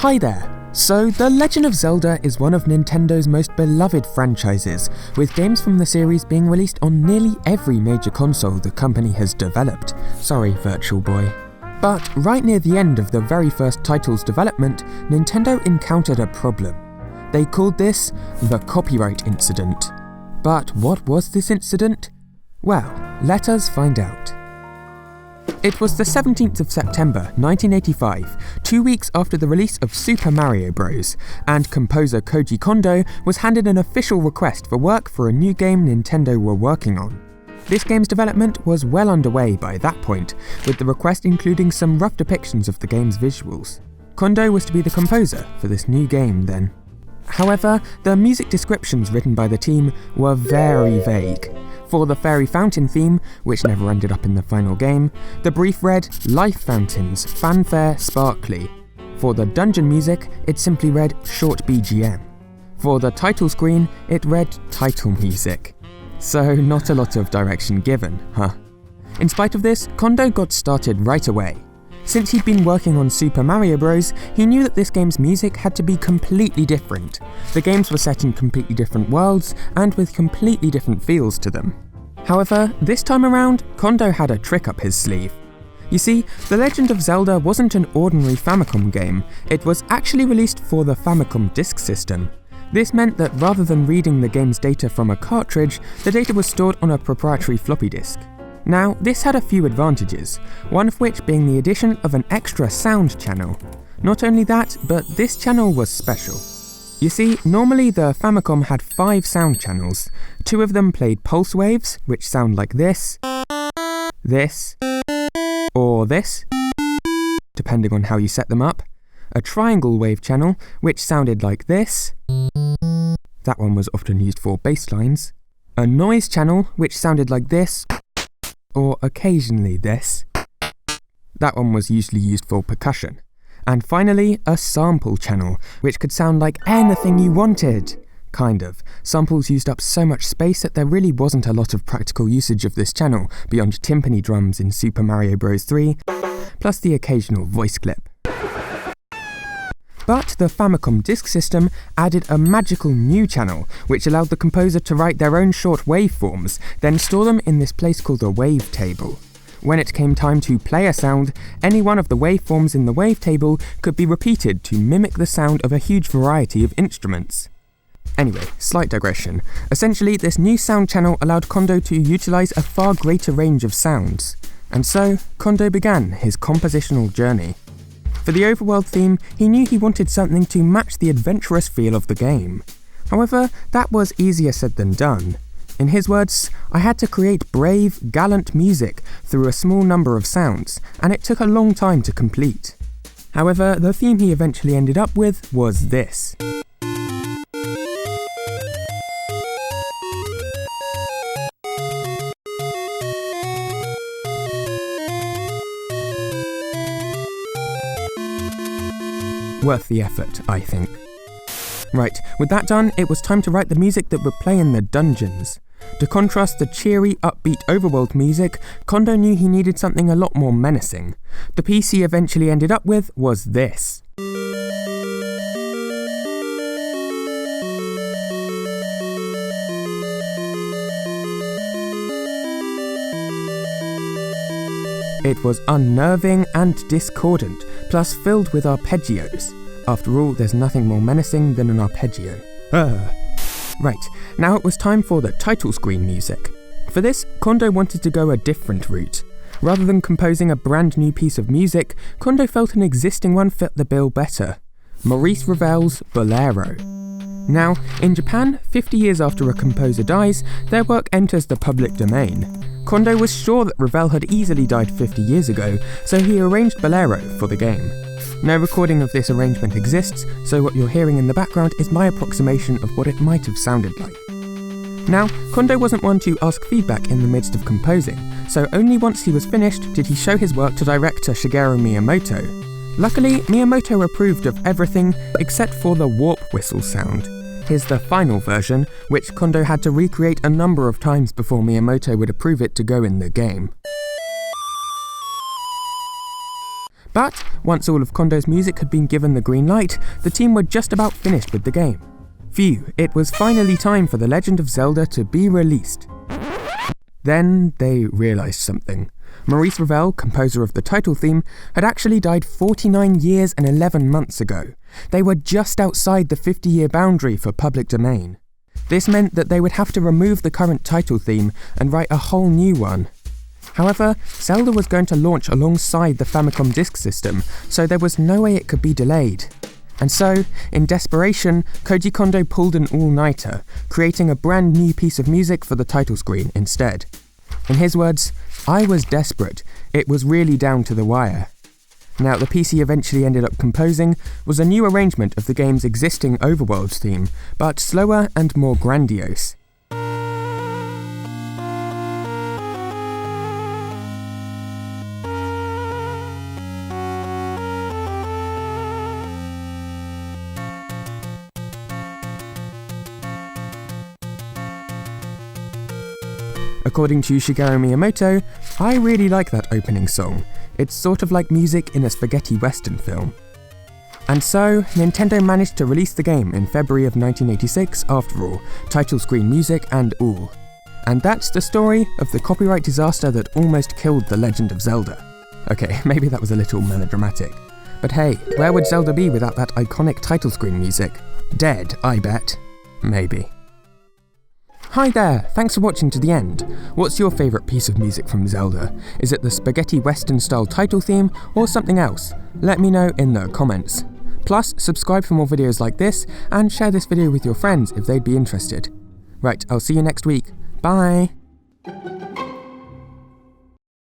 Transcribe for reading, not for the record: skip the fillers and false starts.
Hi there! So, The Legend of Zelda is one of Nintendo's most beloved franchises, with games from the series being released on nearly every major console the company has developed. Sorry, Virtual Boy. But right near the end of the very first title's development, Nintendo encountered a problem. They called this the copyright incident. But what was this incident? Well, let us find out. It was the 17th of September 1985, 2 weeks after the release of Super Mario Bros., and composer Koji Kondo was handed an official request for work for a new game Nintendo were working on. This game's development was well underway by that point, with the request including some rough depictions of the game's visuals. Kondo was to be the composer for this new game then. However, the music descriptions written by the team were very vague. For the Fairy Fountain theme, which never ended up in the final game, the brief read Life Fountains, Fanfare, Sparkly. For the dungeon music, it simply read Short BGM. For the title screen, it read Title Music. So not a lot of direction given, huh? In spite of this, Kondo got started right away. Since he'd been working on Super Mario Bros., he knew that this game's music had to be completely different. The games were set in completely different worlds and with completely different feels to them. However, this time around, Kondo had a trick up his sleeve. You see, The Legend of Zelda wasn't an ordinary Famicom game, it was actually released for the Famicom Disk System. This meant that rather than reading the game's data from a cartridge, the data was stored on a proprietary floppy disk. Now, this had a few advantages, one of which being the addition of an extra sound channel. Not only that, but this channel was special. You see, normally the Famicom had 5 sound channels. 2 of them played pulse waves, which sound like this, or this, depending on how you set them up. A triangle wave channel, which sounded like this. That one was often used for bass lines. A noise channel, which sounded like this, or occasionally this. That one was usually used for percussion. And finally, a sample channel, which could sound like anything you wanted. Kind of. Samples used up so much space that there really wasn't a lot of practical usage of this channel, beyond timpani drums in Super Mario Bros. 3, plus the occasional voice clip. But the Famicom Disk System added a magical new channel, which allowed the composer to write their own short waveforms, then store them in this place called a wavetable. When it came time to play a sound, any one of the waveforms in the wavetable could be repeated to mimic the sound of a huge variety of instruments. Anyway, slight digression. Essentially, this new sound channel allowed Kondo to utilise a far greater range of sounds. And so, Kondo began his compositional journey. For the overworld theme, he knew he wanted something to match the adventurous feel of the game. However, that was easier said than done. In his words, I had to create brave, gallant music through a small number of sounds, and it took a long time to complete. However, the theme he eventually ended up with was this. Worth the effort, I think. Right, with that done, it was time to write the music that would play in the dungeons. To contrast the cheery, upbeat overworld music, Kondo knew he needed something a lot more menacing. The piece he eventually ended up with was this. It was unnerving and discordant, plus filled with arpeggios. After all, there's nothing more menacing than an arpeggio. Right, now it was time for the title screen music. For this, Kondo wanted to go a different route. Rather than composing a brand new piece of music, Kondo felt an existing one fit the bill better. Maurice Ravel's Bolero. Now, in Japan, 50 years after a composer dies, their work enters the public domain. Kondo was sure that Ravel had easily died 50 years ago, so he arranged Bolero for the game. No recording of this arrangement exists, so what you're hearing in the background is my approximation of what it might have sounded like. Now, Kondo wasn't one to ask feedback in the midst of composing, so only once he was finished did he show his work to director Shigeru Miyamoto. Luckily, Miyamoto approved of everything except for the warp whistle sound. Here's the final version, which Kondo had to recreate a number of times before Miyamoto would approve it to go in the game. But once all of Kondo's music had been given the green light, the team were just about finished with the game. Phew, it was finally time for The Legend of Zelda to be released. Then they realised something. Maurice Ravel, composer of the title theme, had actually died 49 years and 11 months ago. They were just outside the 50-year boundary for public domain. This meant that they would have to remove the current title theme and write a whole new one. However, Zelda was going to launch alongside the Famicom Disk System, so there was no way it could be delayed. And so, in desperation, Koji Kondo pulled an all-nighter, creating a brand new piece of music for the title screen instead. In his words, "I was desperate, it was really down to the wire." Now, the piece he eventually ended up composing was a new arrangement of the game's existing Overworlds theme, but slower and more grandiose. According to Shigeru Miyamoto, "I really like that opening song. It's sort of like music in a spaghetti western film." And so, Nintendo managed to release the game in February of 1986 after all, title screen music and all. And that's the story of the copyright disaster that almost killed The Legend of Zelda. Okay, maybe that was a little melodramatic. But hey, where would Zelda be without that iconic title screen music? Dead, I bet. Maybe. Hi there, thanks for watching to the end. What's your favourite piece of music from Zelda? Is it the spaghetti western style title theme or something else? Let me know in the comments. Plus, subscribe for more videos like this and share this video with your friends if they'd be interested. Right, I'll see you next week. Bye!